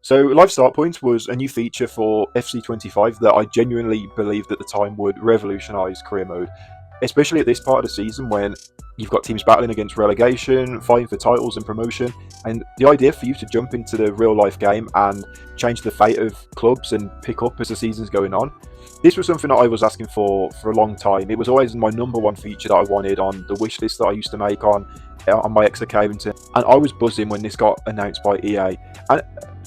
So live start points was a new feature for FC25 that I genuinely believed at the time would revolutionise career mode, especially at this part of the season when you've got teams battling against relegation, fighting for titles and promotion, and the idea for you to jump into the real life game and change the fate of clubs and pick up as the season's going on. This was something that I was asking for a long time. It was always my number one feature that I wanted on the wish list that I used to make on my ex account, and I was buzzing when this got announced by EA. And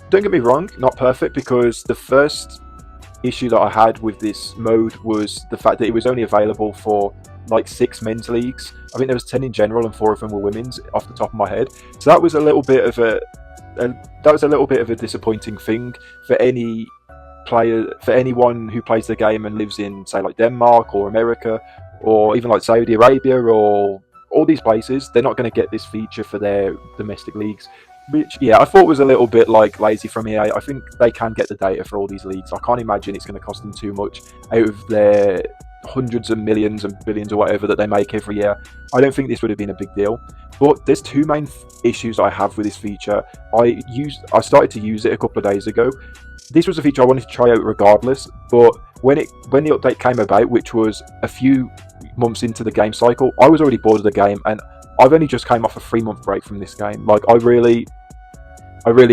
don't get me wrong, not perfect, because the first issue that I had with this mode was the fact that it was only available for like 6 men's leagues. I think there was 10 in general and 4 of them were women's off the top of my head. So that was a little bit of a disappointing thing for any player, for anyone who plays the game and lives in, say, like Denmark or America or even like Saudi Arabia or all these places. They're not going to get this feature for their domestic leagues, which, yeah, I thought was a little bit like lazy from EA. I think they can get the data for all these leagues. I can't imagine it's going to cost them too much out of their hundreds of millions and billions or whatever that they make every year. I don't think this would have been a big deal. But there's 2 main issues I have with this feature. I started to use it a couple of days ago. This was a feature I wanted to try out regardless, but when the update came about, which was a few months into the game cycle, I was already bored of the game, and I've only just came off a 3-month break from this game. Like, I really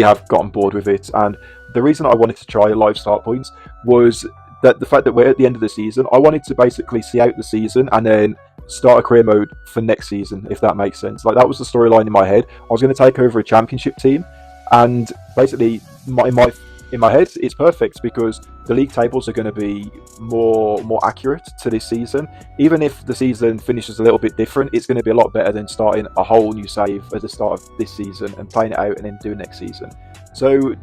have gotten bored with it, and the reason I wanted to try live start points was that the fact that we're at the end of the season, I wanted to basically see out the season and then start a career mode for next season, if that makes sense. Like, that was the storyline in my head. I was going to take over a championship team, and basically in my head, it's perfect because the league tables are going to be more accurate to this season. Even if the season finishes a little bit different, it's going to be a lot better than starting a whole new save at the start of this season and playing it out and then doing next season. So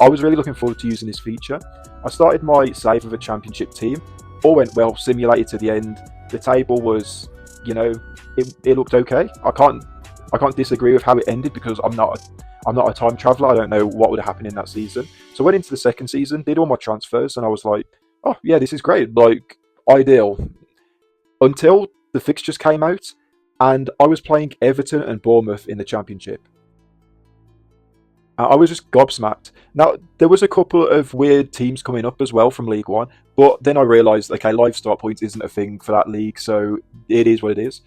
I was really looking forward to using this feature. I started my save with a championship team. All went well, simulated to the end. The table was, it looked okay. I can't disagree with how it ended because I'm not a time traveller. I don't know what would have happened in that season. So I went into the second season, did all my transfers, and I was like, oh yeah, this is great, like ideal. Until the fixtures came out, and I was playing Everton and Bournemouth in the Championship. I was just gobsmacked. Now, there was a couple of weird teams coming up as well from League One, but then I realised, okay, live start points isn't a thing for that league, so it is what it is.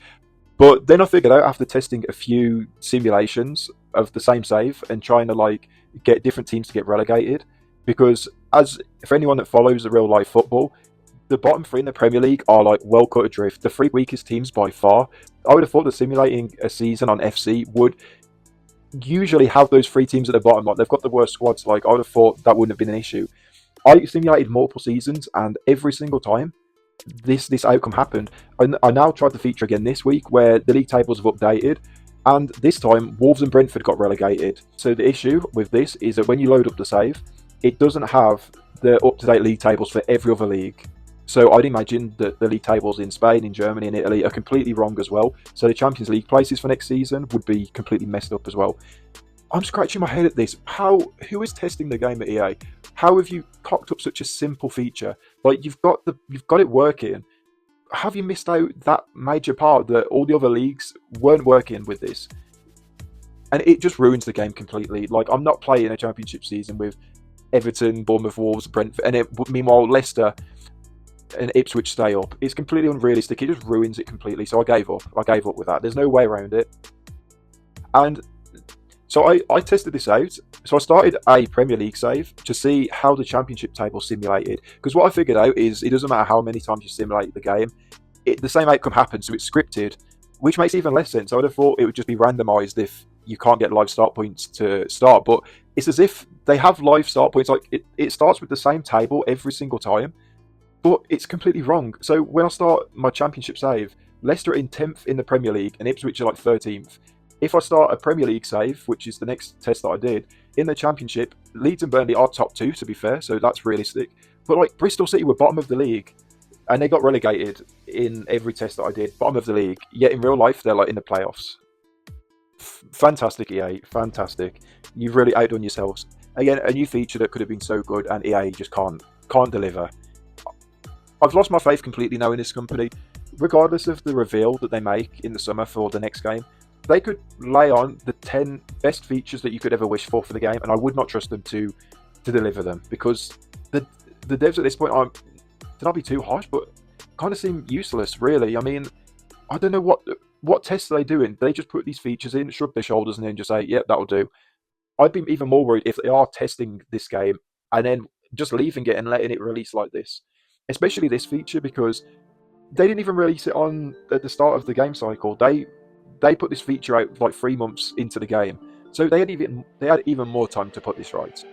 But then I figured out, after testing a few simulations of the same save and trying to get different teams to get relegated, because for anyone that follows the real life football, the bottom 3 in the Premier League are well cut adrift. The 3 weakest teams by far. I would have thought that simulating a season on FC would usually have those 3 teams at the bottom. They've got the worst squads. I would have thought that wouldn't have been an issue. I simulated multiple seasons, and every single time this outcome happened. I now tried the feature again this week where the league tables have updated, and this time Wolves and Brentford got relegated. So the issue with this is that when you load up the save, it doesn't have the up-to-date league tables for every other league. So I'd imagine that the league tables in Spain, in Germany and Italy are completely wrong as well. So the Champions League places for next season would be completely messed up as well. I'm scratching my head at this. Who is testing the game at EA? How have you cocked up such a simple feature? You've got it working. Have you missed out that major part that all the other leagues weren't working with this? And it just ruins the game completely. I'm not playing a championship season with Everton, Bournemouth, Wolves, Brentford, and meanwhile Leicester and Ipswich stay up. It's completely unrealistic. It just ruins it completely. So I gave up. With that. There's no way around it. And so I tested this out. So I started a Premier League save to see how the Championship table simulated. Because what I figured out is it doesn't matter how many times you simulate the game, the same outcome happens. So it's scripted, which makes even less sense. I would have thought it would just be randomised if you can't get live start points to start. But it's as if they have live start points. It starts with the same table every single time. But it's completely wrong. So when I start my Championship save, Leicester are in 10th in the Premier League and Ipswich are 13th. If I start a Premier League save, which is the next test that I did, in the Championship, Leeds and Burnley are top 2, to be fair, so that's realistic. But Bristol City were bottom of the league, and they got relegated in every test that I did, bottom of the league. Yet in real life, they're in the playoffs. Fantastic, EA, fantastic. You've really outdone yourselves. Again, a new feature that could have been so good, and EA just can't deliver. I've lost my faith completely now in this company. Regardless of the reveal that they make in the summer for the next game, they could lay on the 10 best features that you could ever wish for the game, and I would not trust them to deliver them, because the devs at this point are, did not be too harsh, but kind of seem useless, really. I mean, I don't know what tests are they doing. They just put these features in, shrug their shoulders, and then just say, "Yep, that'll do." I'd be even more worried if they are testing this game and then just leaving it and letting it release like this, especially this feature, because they didn't even release it on at the start of the game cycle. They put this feature out like 3 months into the game, so they had even more time to put this right.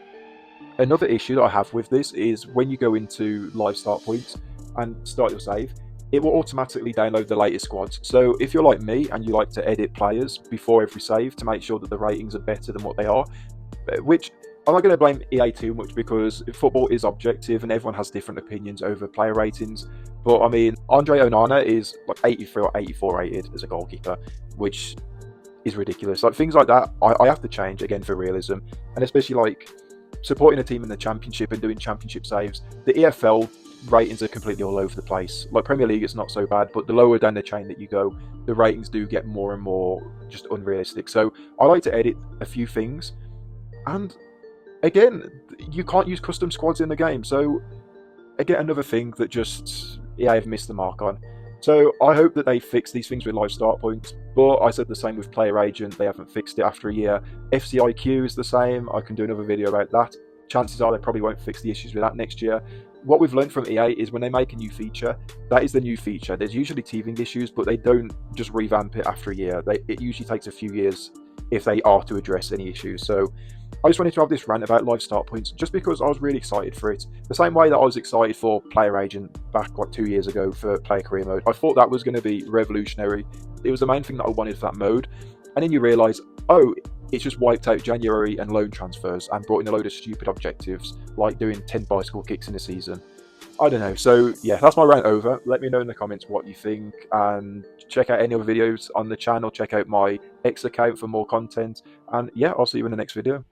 Another issue that I have with this is when you go into live start points and start your save, it will automatically download the latest squads. So if you're like me and you like to edit players before every save to make sure that the ratings are better than what they are, which I'm not going to blame EA too much, because football is objective and everyone has different opinions over player ratings. But I mean, Andre Onana is like 83 or 84 rated as a goalkeeper, which is ridiculous. Like, things like that, I have to change again for realism, and especially like supporting a team in the championship and doing championship saves. The EFL ratings are completely all over the place. Like Premier League, it's not so bad, but the lower down the chain that you go, the ratings do get more and more just unrealistic. So I like to edit a few things, and again, you can't use custom squads in the game. So again, another thing that just EA have missed the mark on. So I hope that they fix these things with live start points, but I said the same with player agent. They haven't fixed it after a year. FCIQ is the same. I can do another video about that. Chances are they probably won't fix the issues with that next year. What we've learned from EA is when they make a new feature, that is the new feature. There's usually teething issues, but they don't just revamp it after a year. It usually takes a few years if they are to address any issues. So I just wanted to have this rant about live start points, just because I was really excited for it. The same way that I was excited for Player Agent back like 2 years ago for Player Career Mode. I thought that was going to be revolutionary. It was the main thing that I wanted for that mode. And then you realise, oh, it's just wiped out January and loan transfers and brought in a load of stupid objectives, like doing 10 bicycle kicks in a season. I don't know. So yeah, that's my rant over. Let me know in the comments what you think, and check out any other videos on the channel. Check out my X account for more content. And yeah, I'll see you in the next video.